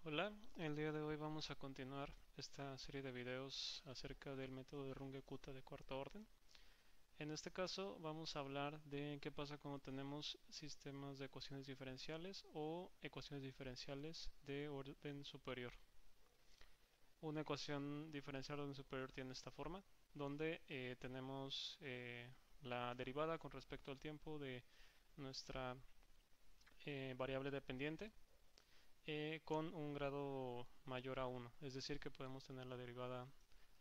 Hola, el día de hoy vamos a continuar esta serie de videos acerca del método de Runge-Kutta de cuarto orden. En este caso vamos a hablar de qué pasa cuando tenemos sistemas de ecuaciones diferenciales o ecuaciones diferenciales de orden superior. Una ecuación diferencial de orden superior tiene esta forma, donde tenemos la derivada con respecto al tiempo de nuestra variable dependiente con un grado mayor a 1. Es decir, que podemos tener la derivada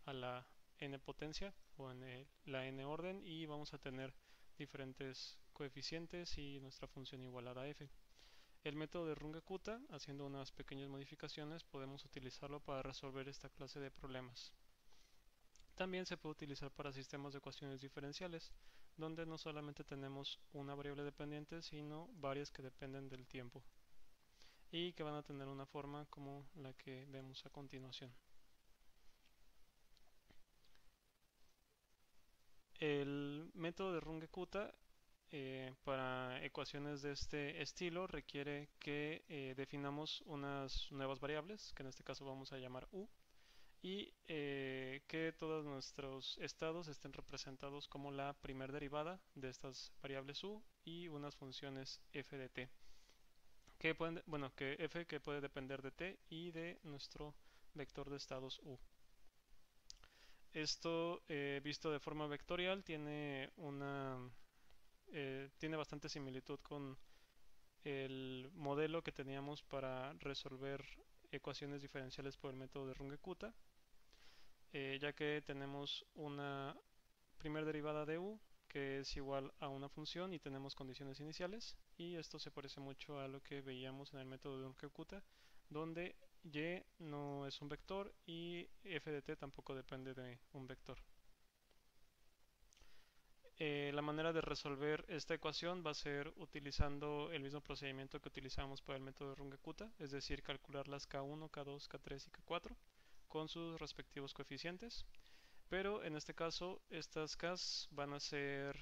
a la n potencia o en la n orden y vamos a tener diferentes coeficientes y nuestra función igualada a f. El método de Runge-Kutta, haciendo unas pequeñas modificaciones, podemos utilizarlo para resolver esta clase de problemas. También se puede utilizar para sistemas de ecuaciones diferenciales, donde no solamente tenemos una variable dependiente, sino varias que dependen del tiempo y que van a tener una forma como la que vemos a continuación. El método de Runge-Kutta para ecuaciones de este estilo requiere que definamos unas nuevas variables, que en este caso vamos a llamar u, y que todos nuestros estados estén representados como la primer derivada de estas variables u y unas funciones f de t, que pueden, bueno, que f que puede depender de t y de nuestro vector de estados u. Esto visto de forma vectorial tiene bastante similitud con el modelo que teníamos para resolver ecuaciones diferenciales por el método de Runge-Kutta, ya que tenemos una primera derivada de u que es igual a una función y tenemos condiciones iniciales, y esto se parece mucho a lo que veíamos en el método de Runge-Kutta, donde y no es un vector y f de t tampoco depende de un vector. La manera de resolver esta ecuación va a ser utilizando el mismo procedimiento que utilizamos para el método de Runge-Kutta, es decir, calcular las k1, k2, k3 y k4 con sus respectivos coeficientes, pero en este caso estas k's van a ser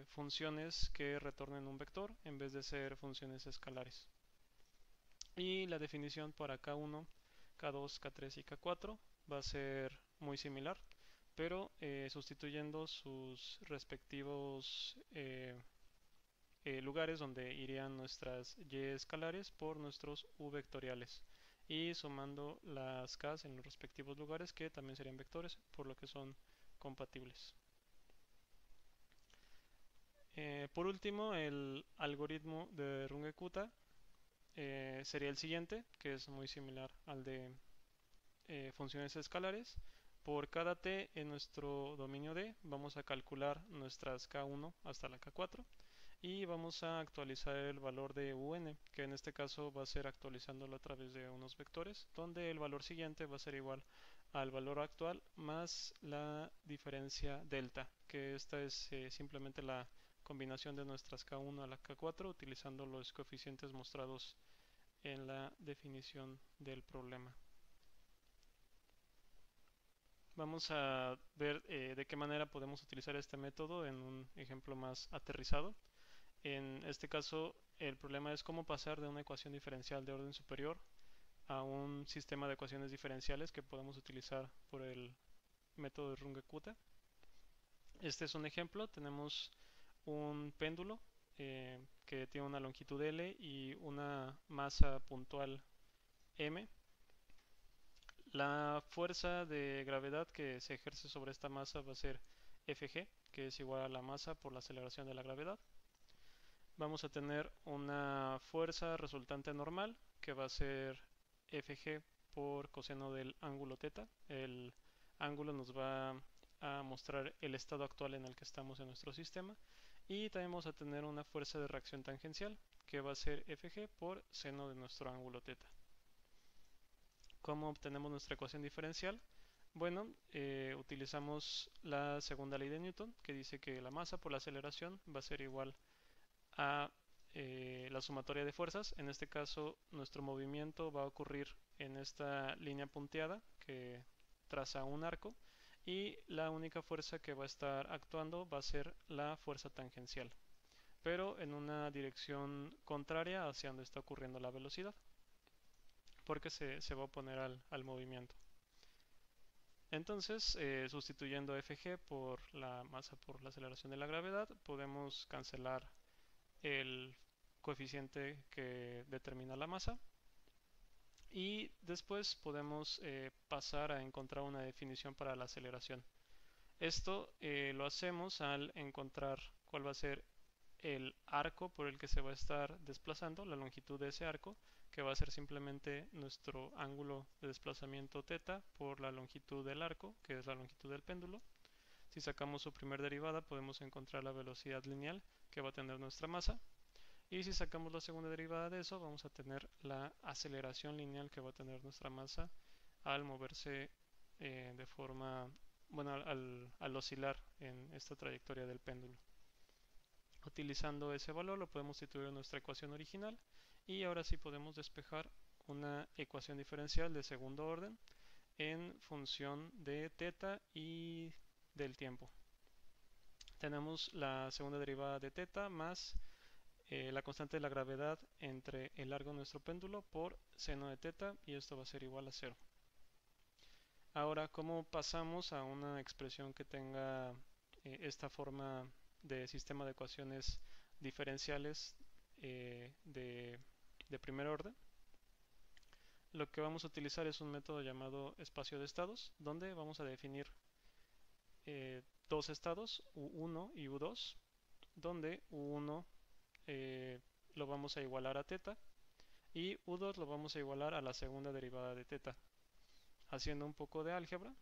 funciones que retornen un vector en vez de ser funciones escalares. Y la definición para k1, k2, k3 y k4 va a ser muy similar, pero sustituyendo sus respectivos lugares donde irían nuestras y escalares por nuestros u vectoriales y sumando las k's en los respectivos lugares que también serían vectores, por lo que son compatibles. Por último, el algoritmo de Runge-Kutta sería el siguiente, que es muy similar al de funciones escalares. Por cada t en nuestro dominio D vamos a calcular nuestras k1 hasta la k4 y vamos a actualizar el valor de un, que en este caso va a ser actualizándolo a través de unos vectores, donde el valor siguiente va a ser igual al valor actual más la diferencia delta, que esta es simplemente la combinación de nuestras k1 a la k4 utilizando los coeficientes mostrados en la definición del problema. Vamos a ver de qué manera podemos utilizar este método en un ejemplo más aterrizado. En este caso, el problema es cómo pasar de una ecuación diferencial de orden superior a un sistema de ecuaciones diferenciales que podemos utilizar por el método de Runge-Kutta. Este es un ejemplo. Tenemos un péndulo que tiene una longitud L y una masa puntual M. La fuerza de gravedad que se ejerce sobre esta masa va a ser Fg, que es igual a la masa por la aceleración de la gravedad. Vamos a tener una fuerza resultante normal que va a ser Fg por coseno del ángulo θ. El ángulo nos va a mostrar el estado actual en el que estamos en nuestro sistema. Y también vamos a tener una fuerza de reacción tangencial que va a ser Fg por seno de nuestro ángulo θ. ¿Cómo obtenemos nuestra ecuación diferencial? Bueno, utilizamos la segunda ley de Newton, que dice que la masa por la aceleración va a ser igual a la sumatoria de fuerzas. En este caso, nuestro movimiento va a ocurrir en esta línea punteada que traza un arco, y la única fuerza que va a estar actuando va a ser la fuerza tangencial, pero en una dirección contraria hacia donde está ocurriendo la velocidad. porque se va a oponer al movimiento. Entonces, sustituyendo Fg por la masa por la aceleración de la gravedad, podemos cancelar el coeficiente que determina la masa y después podemos pasar a encontrar una definición para la aceleración. Esto lo hacemos al encontrar cuál va a ser el arco por el que se va a estar desplazando, la longitud de ese arco, que va a ser simplemente nuestro ángulo de desplazamiento θ por la longitud del arco, que es la longitud del péndulo. Si sacamos su primer derivada, podemos encontrar la velocidad lineal que va a tener nuestra masa. Y si sacamos la segunda derivada de eso, vamos a tener la aceleración lineal que va a tener nuestra masa al moverse de forma, bueno, al oscilar en esta trayectoria del péndulo. Utilizando ese valor lo podemos sustituir en nuestra ecuación original y ahora sí podemos despejar una ecuación diferencial de segundo orden en función de θ y del tiempo. Tenemos la segunda derivada de θ más la constante de la gravedad entre el largo de nuestro péndulo por seno de θ y esto va a ser igual a 0. Ahora, ¿cómo pasamos a una expresión que tenga esta forma de sistema de ecuaciones diferenciales de primer orden? Lo que vamos a utilizar es un método llamado espacio de estados, donde vamos a definir dos estados, U1 y U2, donde U1 lo vamos a igualar a θ y U2 lo vamos a igualar a la segunda derivada de θ. Haciendo un poco de álgebra,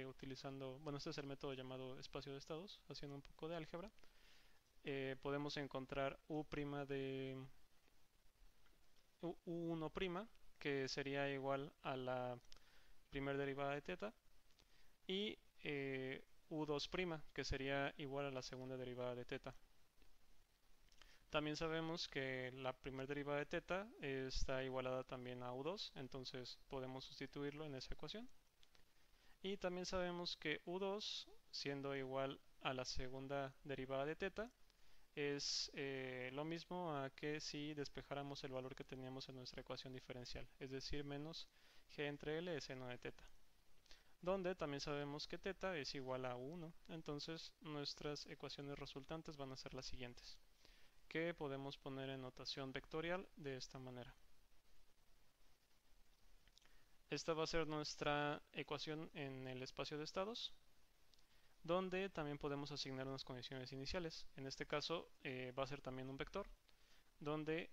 utilizando, bueno, este es el método llamado espacio de estados, haciendo un poco de álgebra, podemos encontrar U' de U1', que sería igual a la primera derivada de θ, y U2', que sería igual a la segunda derivada de θ. También sabemos que la primera derivada de θ está igualada también a U2, entonces podemos sustituirlo en esa ecuación. Y también sabemos que U2, siendo igual a la segunda derivada de θ, es lo mismo a que si despejáramos el valor que teníamos en nuestra ecuación diferencial, es decir, menos g entre L es seno de θ. Donde también sabemos que θ es igual a U1, entonces nuestras ecuaciones resultantes van a ser las siguientes, que podemos poner en notación vectorial de esta manera. Esta va a ser nuestra ecuación en el espacio de estados, donde también podemos asignar unas condiciones iniciales. En este caso va a ser también un vector, donde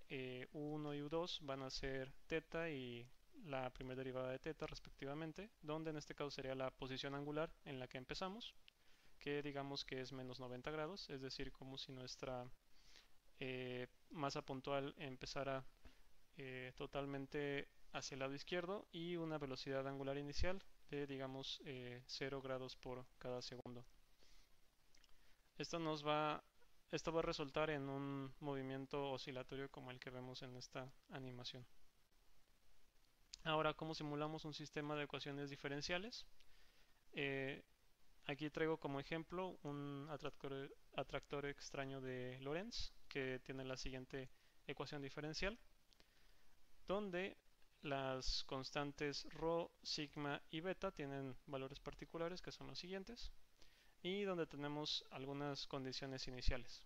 U1 y U2 van a ser θ y la primera derivada de θ respectivamente, donde en este caso sería la posición angular en la que empezamos, que digamos que es menos 90 grados, es decir, como si nuestra masa puntual empezara totalmente hacia el lado izquierdo y una velocidad angular inicial de digamos 0 grados por cada segundo. Esto va a resultar en un movimiento oscilatorio como el que vemos en esta animación. Ahora, ¿cómo simulamos un sistema de ecuaciones diferenciales? Aquí traigo como ejemplo un atractor extraño de Lorentz que tiene la siguiente ecuación diferencial, donde las constantes ρ, sigma y beta tienen valores particulares que son los siguientes y donde tenemos algunas condiciones iniciales.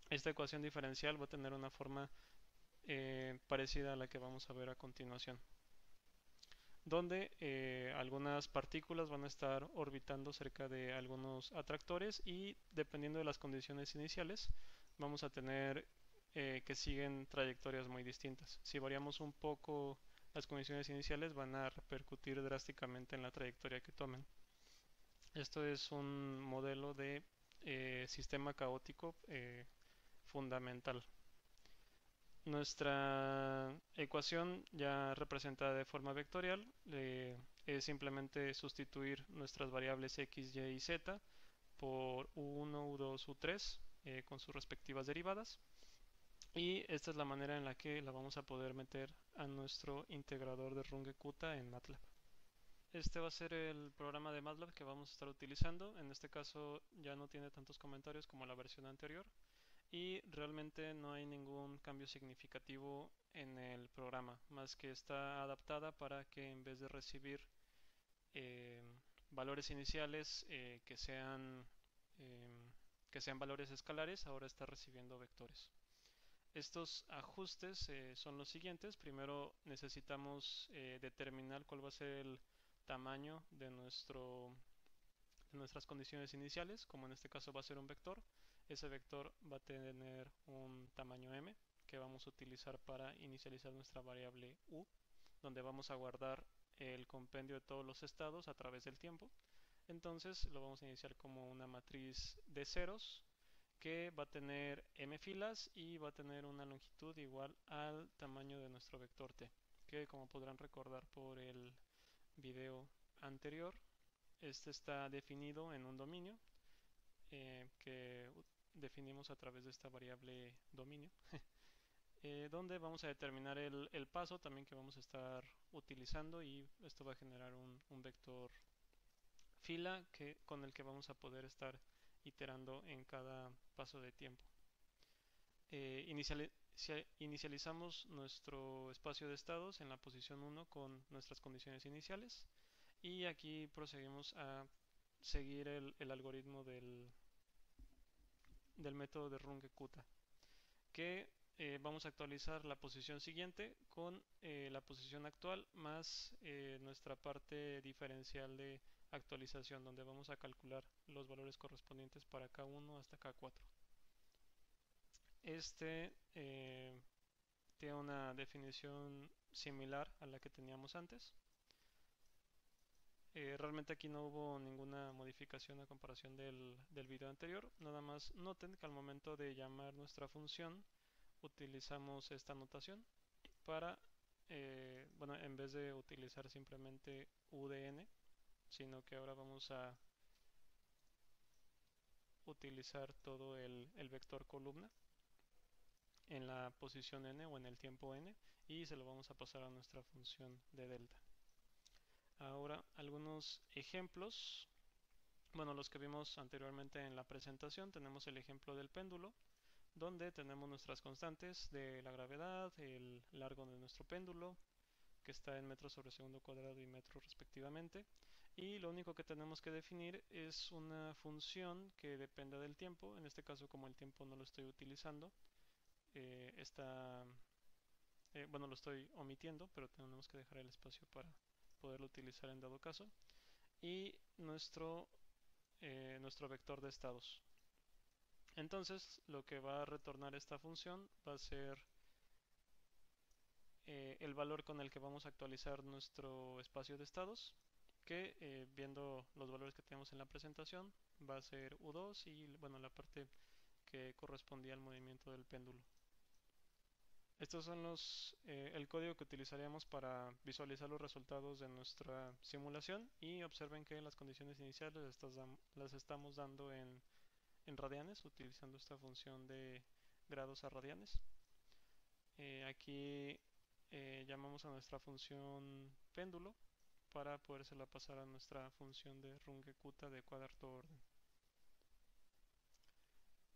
Esta ecuación diferencial va a tener una forma parecida a la que vamos a ver a continuación, donde algunas partículas van a estar orbitando cerca de algunos atractores y dependiendo de las condiciones iniciales vamos a tener que siguen trayectorias muy distintas. Si variamos un poco las condiciones iniciales van a repercutir drásticamente en la trayectoria que tomen. Esto es un modelo de sistema caótico fundamental. Nuestra ecuación ya representada de forma vectorial es simplemente sustituir nuestras variables x, y y z por u1, u2, u3 con sus respectivas derivadas. Y esta es la manera en la que la vamos a poder meter a nuestro integrador de Runge-Kutta en MATLAB. Este va a ser el programa de MATLAB que vamos a estar utilizando. En este caso ya no tiene tantos comentarios como la versión anterior. y realmente no hay ningún cambio significativo en el programa, más que está adaptada para que en vez de recibir eh, valores iniciales eh, que sean valores escalares, ahora está recibiendo vectores. Estos ajustes son los siguientes. Primero necesitamos determinar cuál va a ser el tamaño de nuestras condiciones iniciales, como en este caso va a ser un vector. Ese vector va a tener un tamaño m que vamos a utilizar para inicializar nuestra variable u, donde vamos a guardar el compendio de todos los estados a través del tiempo. Entonces lo vamos a iniciar como una matriz de ceros que va a tener m filas y va a tener una longitud igual al tamaño de nuestro vector t, que como podrán recordar por el video anterior, este está definido en un dominio que definimos a través de esta variable dominio, donde vamos a determinar el paso también que vamos a estar utilizando, y esto va a generar un vector fila con el que vamos a poder estar iterando en cada paso de tiempo. Inicializamos nuestro espacio de estados en la posición 1 con nuestras condiciones iniciales, y aquí proseguimos a seguir el algoritmo del método de Runge-Kutta, que vamos a actualizar la posición siguiente con la posición actual más nuestra parte diferencial de actualización, donde vamos a calcular los valores correspondientes para K1 hasta K4. Este tiene una definición similar a la que teníamos antes. Realmente aquí no hubo ninguna modificación a comparación del video anterior, nada más noten que al momento de llamar nuestra función utilizamos esta notación para, bueno, en vez de utilizar simplemente UDN, sino que ahora vamos a utilizar todo el vector columna en la posición n o en el tiempo n, y se lo vamos a pasar a nuestra función de delta. Ahora algunos ejemplos. Bueno, los que vimos anteriormente en la presentación. Tenemos el ejemplo del péndulo, donde tenemos nuestras constantes de la gravedad, el largo de nuestro péndulo, que está en metros sobre segundo cuadrado y metros respectivamente, y lo único que tenemos que definir es una función que dependa del tiempo. En este caso, como el tiempo no lo estoy utilizando, bueno, lo estoy omitiendo, pero tenemos que dejar el espacio para poderlo utilizar en dado caso, y nuestro vector de estados. Entonces lo que va a retornar esta función va a ser el valor con el que vamos a actualizar nuestro espacio de estados, que viendo los valores que tenemos en la presentación va a ser U2, y bueno, la parte que correspondía al movimiento del péndulo. Estos son el código que utilizaríamos para visualizar los resultados de nuestra simulación, y observen que las condiciones iniciales las estamos dando en radianes, utilizando esta función de grados a radianes. Aquí llamamos a nuestra función péndulo para podérsela pasar a nuestra función de Runge-Kutta de cuarto orden.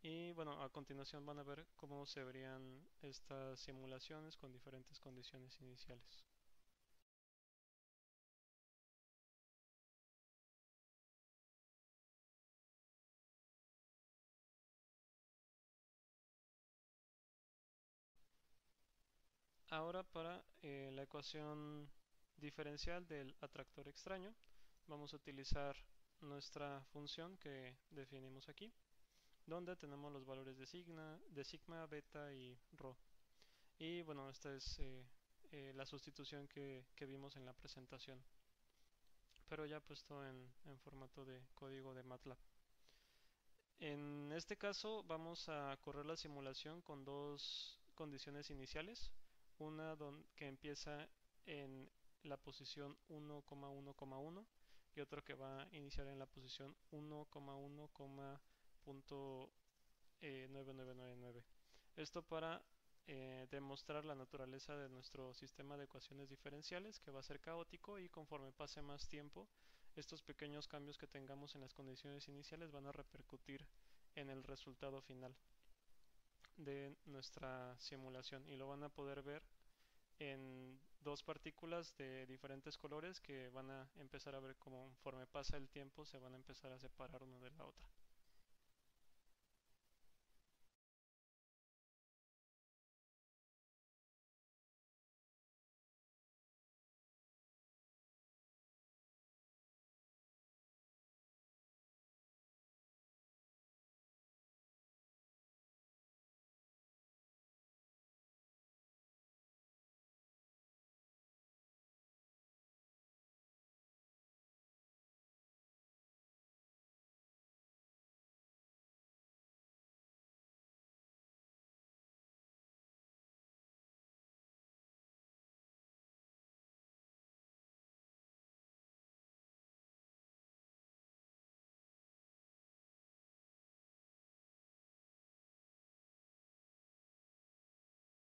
Y bueno, a continuación van a ver cómo se verían estas simulaciones con diferentes condiciones iniciales. Ahora para la ecuación diferencial del atractor extraño, vamos a utilizar nuestra función que definimos aquí, donde tenemos los valores de sigma, beta y rho. Y bueno, esta es la sustitución que vimos en la presentación, pero ya puesto en formato de código de MATLAB. En este caso vamos a correr la simulación con dos condiciones iniciales, una que empieza en la posición 1,1,1 y otra que va a iniciar en la posición 1,1,9999. Esto para demostrar la naturaleza de nuestro sistema de ecuaciones diferenciales, que va a ser caótico, y conforme pase más tiempo, estos pequeños cambios que tengamos en las condiciones iniciales van a repercutir en el resultado final. de nuestra simulación y lo van a poder ver en dos partículas de diferentes colores que van a empezar a ver como conforme pasa el tiempo se van a empezar a separar una de la otra.